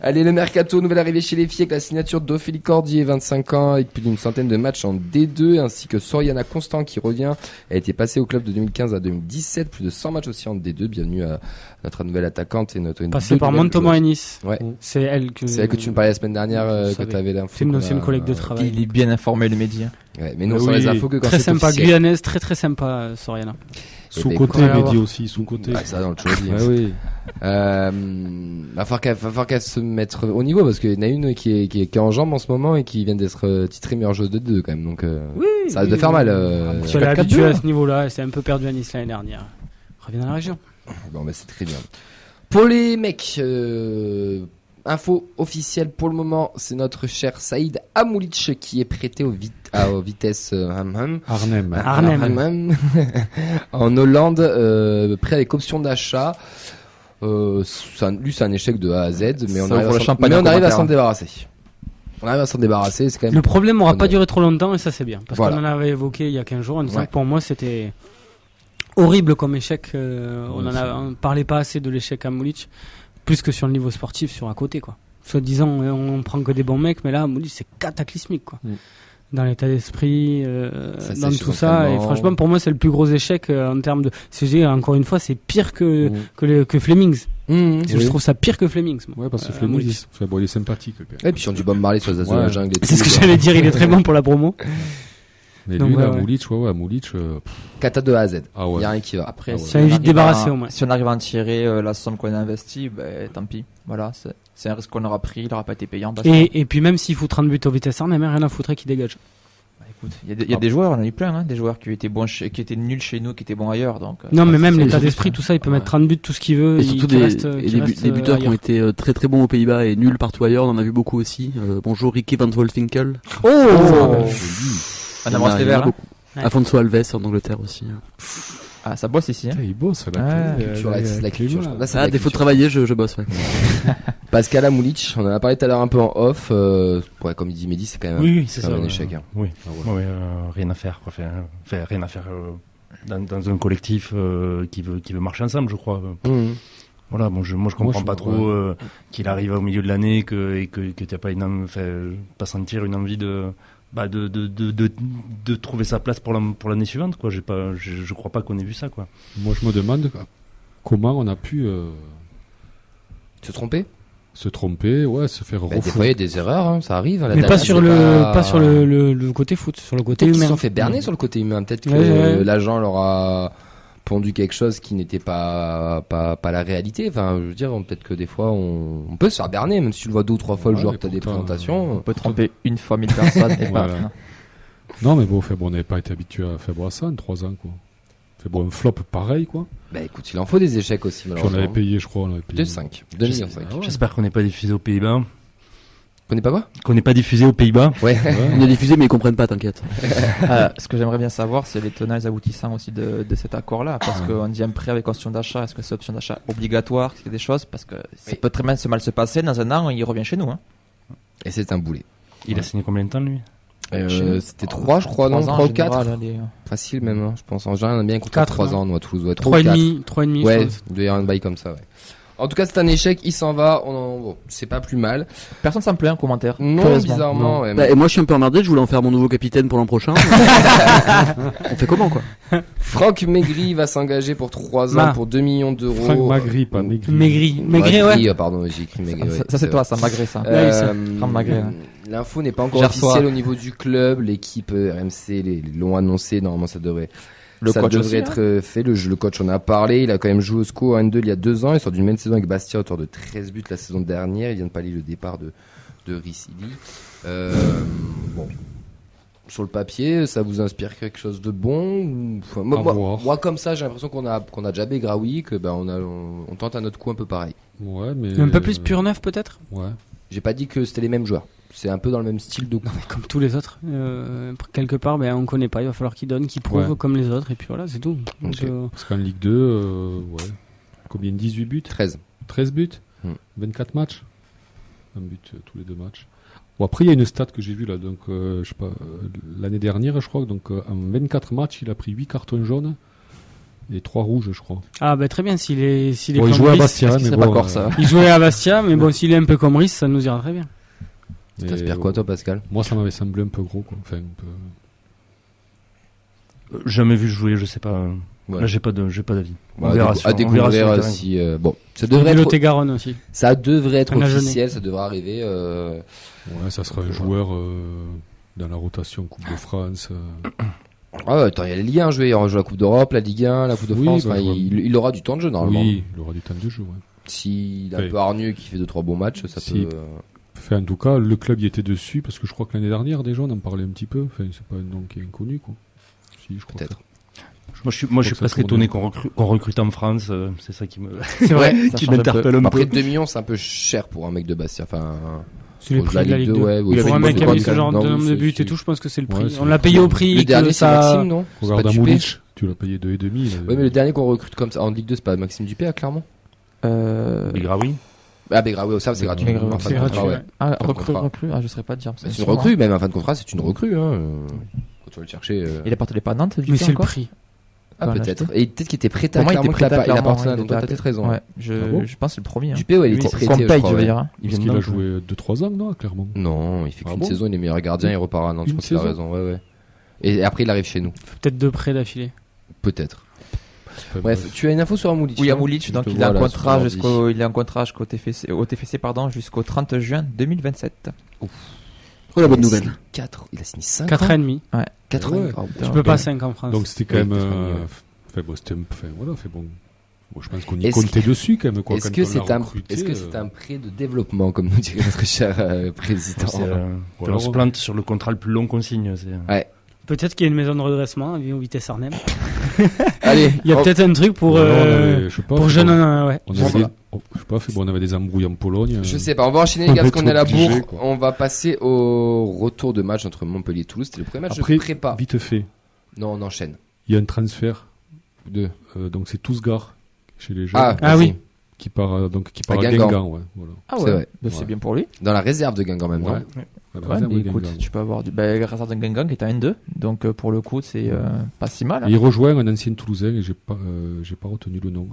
Allez, le mercato, nouvelle arrivée chez les filles avec la signature d'Ophélie Cordier, 25 ans, avec plus d'une centaine de matchs en D2, ainsi que Soriana Constant qui revient. Elle a été passée au club de 2015 à 2017, plus de 100 matchs aussi en D2. Bienvenue à notre nouvelle attaquante et notre passée par Montauban et Nice. Ouais. C'est elle que tu me parlais la semaine dernière, que t'avais l'info. C'est une collègue de travail. Il est bien informé, le média. Ouais, mais nous, on sent les infos que quand très c'est sympa, officiel. guyanaise, très sympa, Soriana. Sous-côté, Mehdi aussi, sous-côté. Ça, dans le choisi. Ouais, oui. Va falloir qu'elle se mette au niveau parce qu'il y en a une qui est en jambes en ce moment et qui vient d'être titrée meilleure joueuse de 2 quand même. Donc, ça risque de faire mal. Je l'ai habitué à ce niveau-là. Elle s'est un peu perdue à Nice l'année dernière. Revient dans la région. Bon, bah, c'est très bien. Pour les mecs, info officielle pour le moment, c'est notre cher Saïd Amoulic qui est prêté aux Vitesse Arnhem en Hollande, prêt avec option d'achat. Lui, c'est un échec de A à Z, mais on arrive à s'en débarrasser. C'est quand même. Le problème n'aura pas duré trop longtemps et ça c'est bien. Parce Voilà. qu'on en avait évoqué il y a 15 jours en disant que pour moi c'était horrible comme échec. On parlait pas assez de l'échec à Moulic, plus que sur le niveau sportif, sur à côté quoi. Soi-disant on prend que des bons mecs, mais là Moulic c'est cataclysmique quoi. Dans l'état d'esprit, dans tout ça. Et franchement, pour moi, c'est le plus gros échec en termes de. Encore une fois, c'est pire que Flemings. Je trouve ça pire que Flemings. Ouais, parce que Flemings, il est sympathique. Et puis, on dit Bob Marley sur les Azures de la jungle. C'est ce que j'allais dire, il est très bon pour la promo. Mais lui, là, Moulic, Kata de A à Z. Ah ouais. Il n'y a rien qui va. Après, ça évite débarrasser au moins. Si on arrive à en tirer la somme qu'on a investie, tant pis. Voilà, c'est un risque qu'on aura pris, il n'aura pas été payant. Et puis même s'il fout 30 buts au Vitesse Arnhem, rien à foutre qu'il dégage. Écoute, il y a des joueurs, on en a eu plein, des joueurs qui étaient bons, qui étaient nuls chez nous, qui étaient bons ailleurs. Donc, non, mais même l'état d'esprit, tout ça, il peut mettre 30 buts, tout ce qu'il veut. Et surtout des buteurs qui ont été très très bons aux Pays-Bas et nuls partout ailleurs, on en a vu beaucoup aussi. Bonjour Ricky Van Wolfswinkel. On avance les verts. Afonso Alves en Angleterre aussi. Ah, ça bosse ici. Il bosse, la culture. Défaut de travailler, je bosse. Ouais. Pascal Amoulic, on en a parlé tout à l'heure un peu en off. Comme il dit Mehdi, c'est quand même un échec. Oui, rien à faire. Rien à faire dans un collectif qui veut marcher ensemble, je crois. Voilà, bon, moi je comprends pas trop qu'il arrive au milieu de l'année et que tu n'as pas sentir une envie de trouver sa place pour l'année suivante, quoi. Je crois pas qu'on ait vu ça, quoi. Moi je me demande comment on a pu se tromper, se faire des fois il y a des erreurs, ça arrive. Mais pas sur le côté foot, sur le côté humain. Ils se sont fait berner sur le côté humain. Peut-être que l'agent leur a pondu quelque chose qui n'était pas la réalité. Enfin, je veux dire, peut-être que des fois on peut se faire berner, même si tu le vois 2 ou 3 fois le jour que t'as des présentations. On peut tromper une fois 1000 personnes. Non, mais on n'avait pas été habitué à faire ça en 3 ans, quoi. Un flop pareil, quoi. Écoute, il en faut des échecs aussi, malheureusement. On avait payé, je crois. 2,5 millions. J'espère qu'on n'est pas diffusé aux Pays-Bas. Qu'on n'est pas quoi ? Qu'on n'est pas diffusé aux Pays-Bas. Ouais. On est diffusé, mais ils comprennent pas, t'inquiète. Ce que j'aimerais bien savoir, c'est les tenants et les aboutissants aussi de cet accord-là. Parce qu'on dit un prêt avec option d'achat. Est-ce que c'est option d'achat obligatoire ? Est-ce qu'il y a des choses ? Parce que ça peut très mal se passer. Dans un an, il revient chez nous. Et c'est un boulet. Il a signé combien de temps, lui ? C'était 3, je crois, non ? 3 ou 4 général, Facile même, je pense. En général, on a bien un contrat de 3 ans, nous, à Toulouse. 3,5, ouais, il doit y avoir un bail comme ça, ouais. En tout cas, c'est un échec, il s'en va, c'est pas plus mal. Personne s'en plaît en commentaire. Non, bizarrement. Non. Ouais, et moi, je suis un peu emmerdé, je voulais en faire mon nouveau capitaine pour l'an prochain. On fait comment, quoi ? Franck Maigri va s'engager pour 3 ans pour 2 millions d'euros. Franck Magri, pas Maigri. Maigri, ouais. Pardon, j'ai écrit Maigri. Ça, c'est toi, ça, Magré, ça. Franck Magré. L'info n'est pas encore officielle au niveau du club. L'équipe RMC l'ont annoncé. Normalement, ça devrait être fait. Le coach en a parlé. Il a quand même joué au SCO en N2 il y a 2 ans. Il sort d'une même saison avec Bastia, autour de 13 buts la saison dernière. Il vient de pallier le départ de Ricili. Sur le papier, ça vous inspire quelque chose de bon ? Moi, comme ça, j'ai l'impression qu'on a déjà Begraoui, que on tente un autre coup un peu pareil. Ouais, mais un peu plus pur neuf peut-être. Ouais. J'ai pas dit que c'était les mêmes joueurs. C'est un peu dans le même style de coup. Non, mais comme tous les autres, quelque part, on connaît pas. Il va falloir qu'ils donnent, qu'ils prouvent comme les autres, et puis voilà, c'est tout. Donc, parce qu'en Ligue 2, combien 18 buts 13 buts 24 matchs. Un but tous les 2 matchs. Bon, après, il y a une stat que j'ai vue là, donc je sais pas, l'année dernière, je crois, donc en 24 matchs, il a pris 8 cartons jaunes Et 3 rouges, je crois. Ah, bah très bien, s'il est Bon, il comme jouait à Rhys, Bastia, mais pas bon. encore ça. il jouait à Bastia, mais bon, s'il est un peu comme Rhys, ça nous ira très bien. T'espères quoi, toi, Pascal? Moi, ça m'avait semblé un peu gros, quoi. Enfin, un peu... Jamais vu jouer, je sais pas. Ouais. Là, j'ai pas d'avis. Bah, On verra à découvrir si bon, ça devrait être Garonne aussi. ça devrait être Un officiel, ça devrait arriver Ouais, ça sera un joueur dans la rotation Coupe de France. Ah ouais, attends, il y a les Ligue 1 à jouer, il aura joué la Coupe d'Europe, la Ligue 1, la Coupe de Oui, France, bah, enfin, il aura du temps de jeu normalement. Oui, il aura du temps de jeu, ouais. S'il est un Ouais. peu hargneux qui fait 2-3 bons matchs, ça Si. peut Enfin, en tout cas, le club y était dessus parce que je crois que l'année dernière déjà on en parlait un petit peu. Enfin, c'est pas un nom qui est inconnu, quoi. Si, je crois. peut-être. Moi, je suis presque étonné qu'on recrute en France. C'est ça qui me, C'est vrai, qui m'interpelle un après peu. 2 millions, c'est un peu cher pour un mec de Bastia, enfin C'est le pour prix de la Ligue 2. ouais, Pour un mec qui a mis ce genre de nombre de buts et tout, je pense que c'est le prix. Ouais, On l'a payé au prix. le dernier que c'est ça... Maxime, non? C'est Regarde pas à Dupé. Moulich, tu l'as payé 2,5. Ouais, mais le dernier qu'on recrute comme ça en Ligue 2, c'est pas Maxime Dupé à Clermont? Begraoui. Ah, Begraoui, ça c'est gratuit. Begraoui, En fin c'est de contrat, gratuit, ouais. ouais. Ah, Fin de contrat. recrue. Ah, je saurais pas te dire. Bah, c'est une recrue, même en fin de contrat, c'est une recrue, hein. Quand tu vas le chercher. Il appartenait pas à Nantes, Mais c'est le encore prix. Ah, Quand on l'a peut-être. acheté. Et peut-être qu'il était prêté Pour à moi, il était Clermont, prêté à il appartenait Clermont, à donc t'as peut-être raison. Ouais, hein. je Ah bon pense que c'est le premier. Dupé, ouais, il était Qu'on prêté. paye, je je crois, veux ouais. dire. Hein. Il Parce vient qu'il de a Nantes. joué 2-3 ans, non, clairement. Non, il fait Ah qu'une bon saison, il est meilleur gardien, il repart à Nantes, je Une crois qu'il a saison raison, ouais. Et après, il arrive chez nous. Peut-être 2 prêts d'affilée. Peut-être. Enfin, Bref, tu as une info sur Amoulich? Oui, hein Amoulich, donc Je te il a vois un là, contrat sur l'ordi. il est en contrat au TFC jusqu'au 30 juin 2027. Oh, la bonne nouvelle. 4, il a signé 5 4 ans et demi. 4 ans. Ouais. Oh, Tu peux pas 5 en France. Donc c'était quand Oui, même. peut-être, ouais. Enfin, bon, c'était. Enfin, voilà, fait bon. Bon, je pense qu'on y Est-ce comptait dessus quand même, quoi. Est-ce quand que on c'est l'a un, recruté, est-ce que c'est un prêt de développement, comme nous dirait notre cher président? On se plante sur le contrat le plus long qu'on signe. Ouais. Peut-être qu'il y a une maison de redressement, au Vitesse Arnhem. Allez, Il y a peut-être un truc pour, Ou alors, on avait, je sais pas, pour fait jeunes, bon, ouais. on avait, je sais pas, fait bon, on avait des embrouilles en Pologne. Je sais pas, on va enchaîner les gars on parce va qu'on est à la être obligé, bourre. quoi. On va passer au retour de match entre Montpellier et Toulouse. C'était le premier match Après, de prépa. vite fait, Non, on enchaîne. il y a un transfert. Deux. Donc c'est Tousgar chez les jeunes Ah, Ah vas-y. oui. qui part à Guingamp. Guingamp, ouais, voilà. Ah C'est ouais, vrai. bah, c'est Ouais. bien pour lui. Dans la réserve de Guingamp même, non? Ouais. À la Ouais, réserve mais de écoute, Guingamp. tu peux avoir du. Bah, Razard de Guingamp qui est à N2, donc pour le coup, c'est pas si mal. Et il rejoint un ancien Toulousain et j'ai pas retenu le nom.